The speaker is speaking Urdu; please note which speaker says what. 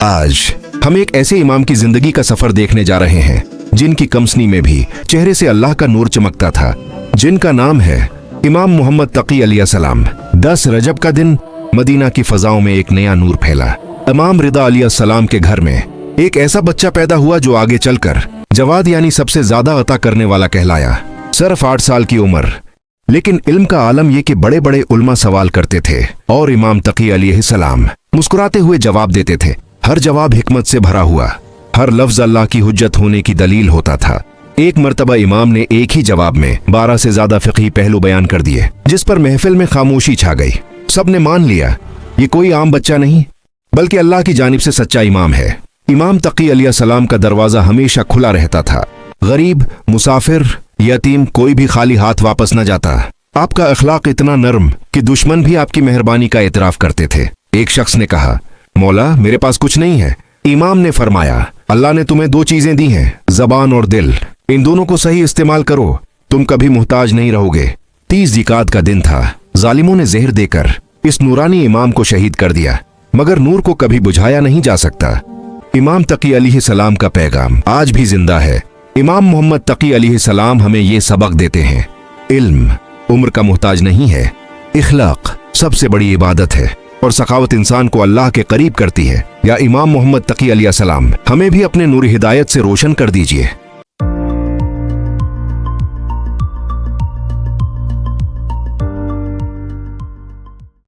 Speaker 1: آج ہم ایک ایسے امام کی زندگی کا سفر دیکھنے جا رہے ہیں جن کی کمسنی میں بھی چہرے سے اللہ کا نور چمکتا تھا، جن کا نام ہے امام محمد تقی علیہ السلام۔ 10 رجب کا دن مدینہ کی فضاؤں میں ایک نیا نور پھیلا۔ امام رضا علیہ السلام کے گھر میں ایک ایسا بچہ پیدا ہوا جو آگے چل کر جواد یعنی سب سے زیادہ عطا کرنے والا کہلایا۔ صرف 8 سال کی عمر، لیکن علم کا عالم یہ کہ بڑے بڑے علماء سوال کرتے تھے اور امام تقی علیہ السلام مسکراتے ہوئے جواب دیتے تھے۔ ہر جواب حکمت سے بھرا ہوا، ہر لفظ اللہ کی حجت ہونے کی دلیل ہوتا تھا۔ ایک مرتبہ امام نے ایک ہی جواب میں 12 سے زیادہ فقہی پہلو بیان کر دیے، جس پر محفل میں خاموشی چھا گئی۔ سب نے مان لیا یہ کوئی عام بچہ نہیں بلکہ اللہ کی جانب سے سچا امام ہے۔ امام تقی علیہ السلام کا دروازہ ہمیشہ کھلا رہتا تھا۔ غریب، مسافر، یتیم، کوئی بھی خالی ہاتھ واپس نہ جاتا۔ آپ کا اخلاق اتنا نرم کہ دشمن بھی آپ کی مہربانی کا اعتراف کرتے تھے۔ ایک شخص نے کہا، مولا میرے پاس کچھ نہیں ہے۔ امام نے فرمایا، اللہ نے تمہیں 2 چیزیں دی ہیں، زبان اور دل، ان دونوں کو صحیح استعمال کرو، تم کبھی محتاج نہیں رہو گے۔ 30 ذیقعد کا دن تھا۔ ظالموں نے زہر دے کر اس نورانی امام کو شہید کر دیا، مگر نور کو کبھی بجھایا نہیں جا سکتا۔ امام تقی علیہ السلام کا پیغام آج بھی زندہ ہے۔ امام محمد تقی علیہ السلام ہمیں یہ سبق دیتے ہیں، علم عمر کا محتاج نہیں ہے، اخلاق سب سے بڑی عبادت ہے، اور سخاوت انسان کو اللہ کے قریب کرتی ہے۔ یا امام محمد تقی علیہ السلام ہمیں بھی اپنے نور ہدایت سے روشن کر دیجئے۔